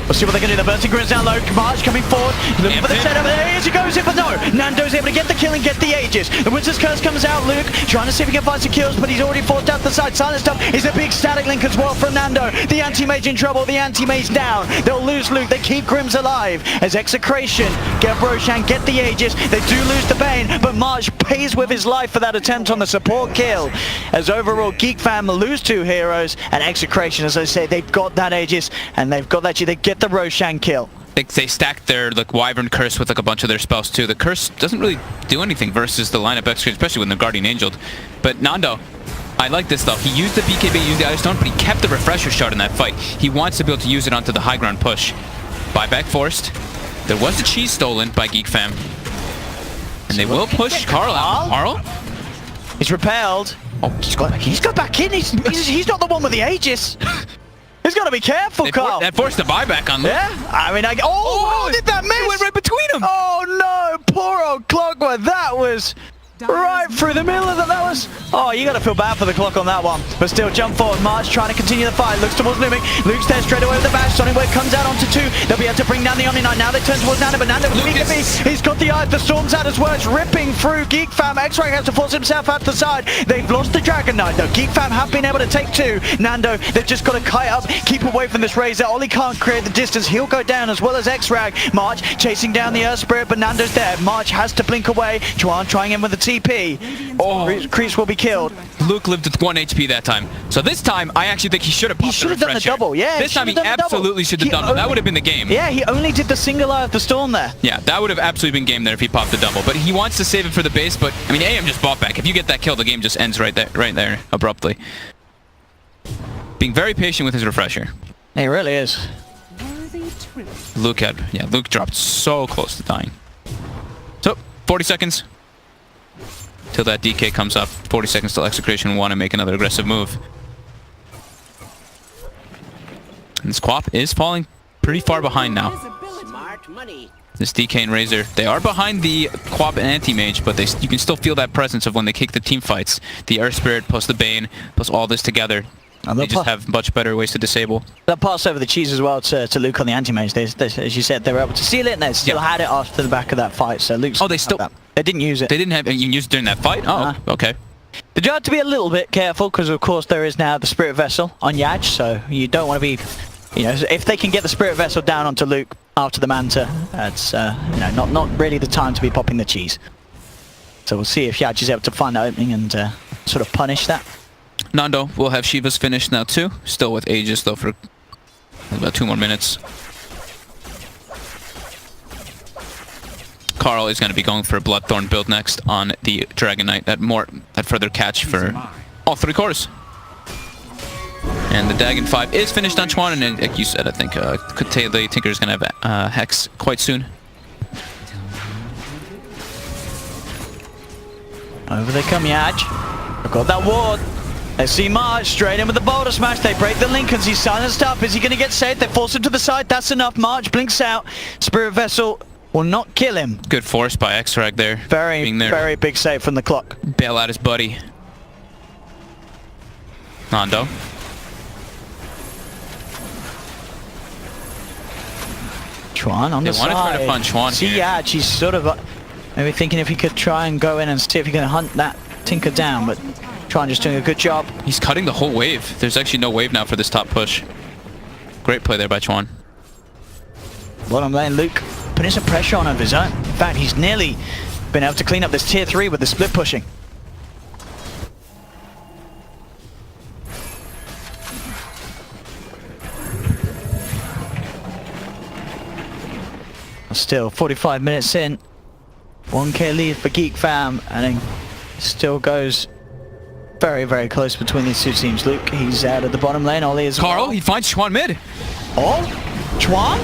We'll see what they're going to do. The bursting grids down low. March coming forward. Looking for the setup. There he goes in, but no. Nando's able to get the kill and get the Aegis. The Wizard's Curse comes out. Luke trying to see if he can find some kills, but he's already forced out the side. Silent Stuff is a big static link as well from Nando. The anti-mage in trouble. The anti-mage down. They'll lose Luke. They keep Grims alive as Execration get Roshan, get the Aegis. They do lose the Bane, but March pays with his life for that attempt on the support kill. As overall, Geek fam lose 2 heroes, and Execration, as I say, they've got that Aegis, and they've got that. They get the Roshan kill. They stacked their like Wyvern Curse with like a bunch of their spells too. The Curse doesn't really do anything versus the lineup Execration, especially when they're Guardian Angeled. But Nando, I like this though. He used the BKB, used the Ice Stone, but he kept the Refresher Shard in that fight. He wants to be able to use it onto the high ground push. Buyback forced. There was the cheese stolen by Geek fam. And they will push Carl out. Carl? He's repelled. Oh, he's got back in. He's got back in. He's not the one with the Aegis. He's got to be careful, Carl. That forced the buyback on Luke. Yeah, I mean, how did that miss? It went right between them. Oh no, poor old Clockwork. That was right through the middle of it. That was. Oh, you got to feel bad for the clock on that one. But still, jump forward. March trying to continue the fight. Looks towards Lumic. Luke's there straight away with the bash. Sonic Wave comes out onto 2. They'll be able to bring down the Omni Knight. Now they turn towards Nando, but Nando he's got the eye. The storm's out as well. It's ripping through Geek fam. X-Ray has to force himself out to the side. They've lost the Dragon Knight though. Geek fam have been able to take 2. Nando, they've just got to kite up, keep away from this Razor. Ollie can't create the distance. He'll go down as well as X-Rag. March chasing down the Earth Spirit, but Nando's there. March has to blink away. Chuan trying in with the TP. Oh, Kreese will be killed. Luke lived with 1 HP that time. So this time, I actually think he should have popped the Refresher. Done the double, yeah. This time he absolutely should have done it. That would have been the game. Yeah, he only did the single eye of the storm there. Yeah, that would have absolutely been game there if he popped the double. But he wants to save it for the base, but I mean, AM just bought back. If you get that kill, the game just ends right there abruptly. Being very patient with his Refresher. He really is. Luke dropped so close to dying. So, 40 seconds. Till that DK comes up. 40 seconds till Execration want to make another aggressive move. And this Quap is falling pretty far behind now. Smart money. This DK and Razor, they are behind the Quap and Anti-Mage, but you can still feel that presence of when they kick the team fights. The Earth Spirit plus the Bane plus all this together. They just have much better ways to disable. They'll pass over the cheese as well to Luke on the anti-mage. As you said, they were able to seal it, and they still had it after the back of that fight. So Luke's... Oh, they still... They didn't use it. They didn't have... You used it during that fight? Oh, okay. They do have to be a little bit careful, because of course there is now the Spirit Vessel on Yaj, so you don't want to be... You know, if they can get the Spirit Vessel down onto Luke after the Manta, that's, you know, not really the time to be popping the cheese. So we'll see if Yaj is able to find that opening and sort of punish that. Nando will have Shiva's finished now too. Still with Aegis though for about 2 more minutes. Carl is going to be going for a Bloodthorn build next on the Dragon Knight. That further catch for all 3 cores. And the Dagon 5 is finished on Chuan, and like you said, I think the Tinker is going to have Hex quite soon. Over they come, Yaj. They've got that ward. They see March straight in with the Boulder Smash. They break the Lincolns. He's silenced up. Is he going to get saved? They force him to the side. That's enough. March blinks out. Spirit Vessel will not kill him. Good force by X-Rag there. Very big save from the clock. Bail out his buddy. Nando. Chuan on the side. They want to try to find Chuan here. Yeah, she's sort of maybe thinking if he could try and go in and see if he can hunt that Tinker down, but Chuan just doing a good job. He's cutting the whole wave. There's actually no wave now for this top push. Great play there by Chuan. Bottom lane, Luke putting some pressure on of his own. In fact, he's nearly been able to clean up this tier 3 with the split pushing. Still 45 minutes in, 1k lead for Geek fam, and it still goes very close between these 2 teams. Luke, he's out of the bottom lane. Ollie is Carl, he finds Chuan mid. Oh, Chuan?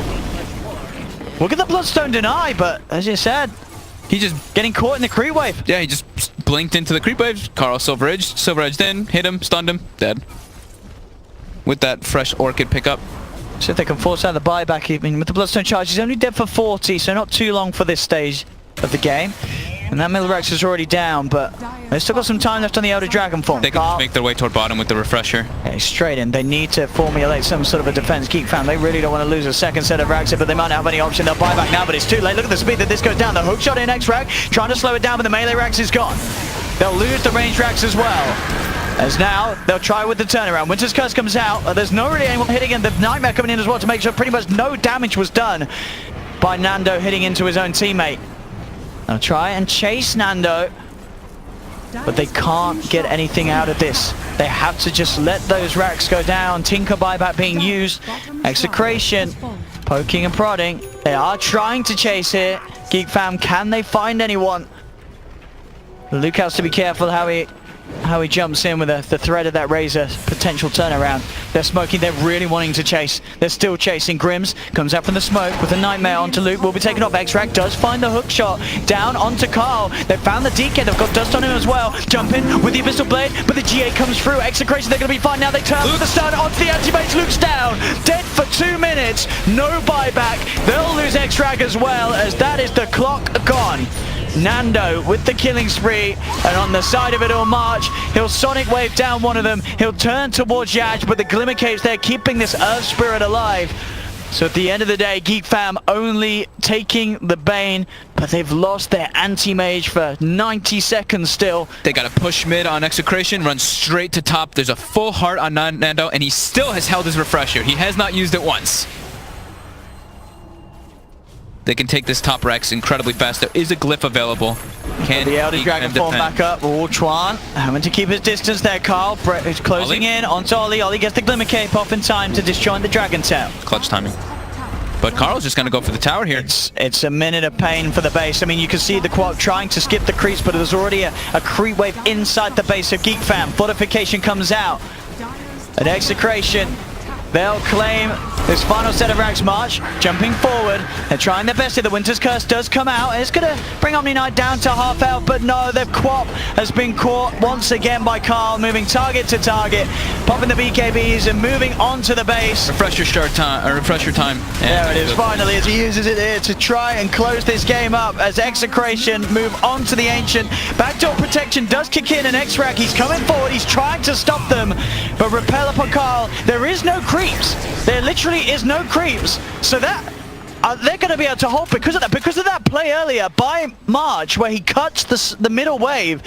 Look at the Bloodstone deny, but as you said, he just getting caught in the creep wave. Yeah, he just blinked into the creep wave. Carl silver edged in, hit him, stunned him, dead. With that fresh Orchid pickup. See if they can force out the buyback even with the Bloodstone charge. He's only dead for 40, so not too long for this stage of the game. And that Millirex is already down, but they've still got some time left on the Elder Dragon form. They can just make their way toward bottom with the refresher. Okay, straight in. They need to formulate some sort of a defense. Geek fan, they really don't want to lose a second set of racks, but they might not have any option. They'll buy back now, but it's too late. Look at the speed that this goes down. The hook shot in X rack, trying to slow it down, but the melee racks is gone. They'll lose the range racks as well. As now, they'll try with the turnaround. Winter's Curse comes out. There's not really anyone hitting, and the Nightmare coming in as well to make sure pretty much no damage was done by Nando hitting into his own teammate. They'll try and chase Nando, but they can't get anything out of this. They have to just let those racks go down. Tinker buyback being used. Execration poking and prodding. They are trying to chase here. Geek fam, can they find anyone? Luke has to be careful how he jumps in with the threat of that Razor potential turnaround. They're smoking, they're really wanting to chase. They're still chasing. Grims comes out from the smoke with a Nightmare onto Luke. Will be taken off. X-Rack does find the hook shot down onto Carl. They found the DK, they've got dust on him as well. Jump in with the Abyssal Blade, but the G8 comes through. Execration, they're going to be fine now. They turn with the stun onto the anti-base. Luke's down, dead for 2 minutes. No buyback. They'll lose X-Rack as well, as that is the clock gone. Nando with the killing spree, and on the side of it all, March, he'll Sonic Wave down one of them. He'll turn towards Yaj, but the Glimmer Cave's there keeping this Earth Spirit alive. So at the end of the day, Geek fam only taking the Bane, but they've lost their anti-mage for 90 seconds still. They got to push mid on Execration, run straight to top. There's a full heart on Nando, and he still has held his refresher. He has not used it once. They can take this top Rex incredibly fast. There is a glyph available. Can the Elder Dragon form back up. Chuan having to keep his distance there. Carl Brett is closing in onto Ollie. Ollie gets the Glimmer Cape off in time to disjoint the Dragon Tail. Clutch timing. But Carl's just going to go for the tower here. It's a minute of pain for the base. I mean, you can see the Quad trying to skip the creeps, but there's already a creep wave inside the base of Geek fam. Fortification comes out. At Execration, they'll claim this final set of racks. March jumping forward. They're trying their best here. The Winter's Curse does come out. It's going to bring Omni Knight down to half health, but no, the Quap has been caught once again by Carl, moving target to target, popping the BKBs and moving onto the base. Refresher time. There it is, finally, as he uses it here to try and close this game up as Execration move on to the Ancient. Backdoor protection does kick in, and X-Rack, he's coming forward, he's trying to stop them, but repel upon Carl. There is no creeps. There literally is no creeps. So that they're going to be able to hold because of that play earlier by March where he cuts the middle wave.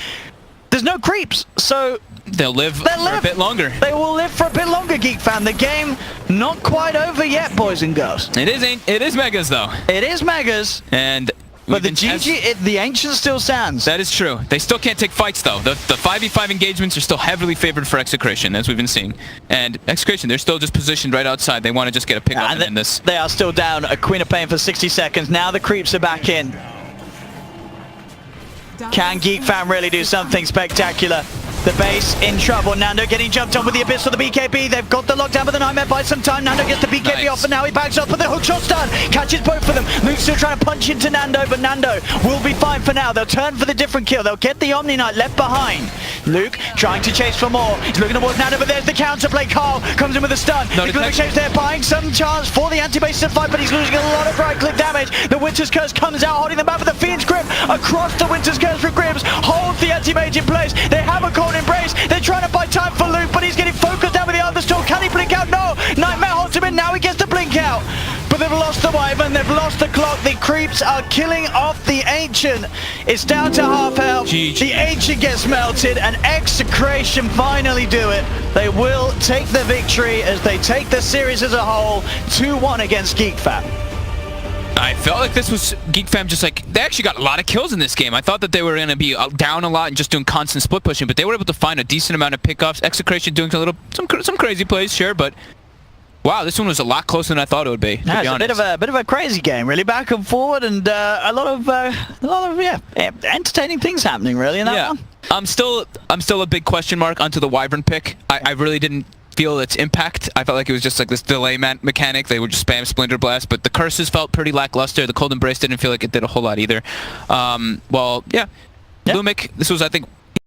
There's no creeps, so they'll live for a bit longer. They will live for a bit longer, Geek fan. The game not quite over yet, boys and girls. It is Megas though. It is Megas. But the the Ancient still stands. That is true. They still can't take fights though. The 5v5 engagements are still heavily favored for Execration, as we've been seeing. And Execration, they're still just positioned right outside. They want to just get a pick up and end this. They are still down a Queen of Pain for 60 seconds. Now the creeps are back in. Can Geek fam really do something spectacular? The base in trouble. Nando getting jumped on with the Abyss of the BKB. They've got the lockdown, but the Nightmare buys some time. Nando gets the BKB off, and now he backs up, but the hook shot's done. Catches both of them. Luke's still trying to punch into Nando, but Nando will be fine for now. They'll turn for the different kill. They'll get the Omni Knight left behind. Luke trying to chase for more. He's looking towards Nando, but there's the counterplay. Carl comes in with a stun. The Glimmer Cave's there, buying some chance for the anti-base to fight, but he's losing a lot of right-click damage. The Winter's Curse comes out, holding them back with the Fiend's Grip across the Winter's Curse from Grims. Holds the anti-mage in place. They have a cold embrace. They're trying to buy time for Luke, but he's getting focused down with the Thunderstorm. Can he blink out? No! Nightmare holds him in. Now he gets to blink out. But they've lost the Wyvern. They've lost the clock. The creeps are killing off the Ancient. It's down to half health. The Ancient gets melted, and Execration finally do it. They will take the victory as they take the series as a whole. 2-1 against Geek fam. I felt like this was Geek fam just like, they actually got a lot of kills in this game. I thought that they were going to be down a lot and just doing constant split pushing, but they were able to find a decent amount of pickups. Execration doing some crazy plays, sure, but wow, this one was a lot closer than I thought it would be. Yeah, it's a bit of a crazy game, really, back and forward, and a lot of entertaining things happening, really, in that one. I'm still a big question mark onto the Wyvern pick. I really didn't feel its impact. I felt like it was just like this delay mechanic. They would just spam Splinter Blast, but the curses felt pretty lackluster. The Cold Embrace didn't feel like it did a whole lot either. Well, yeah. Lumic, this was, I think,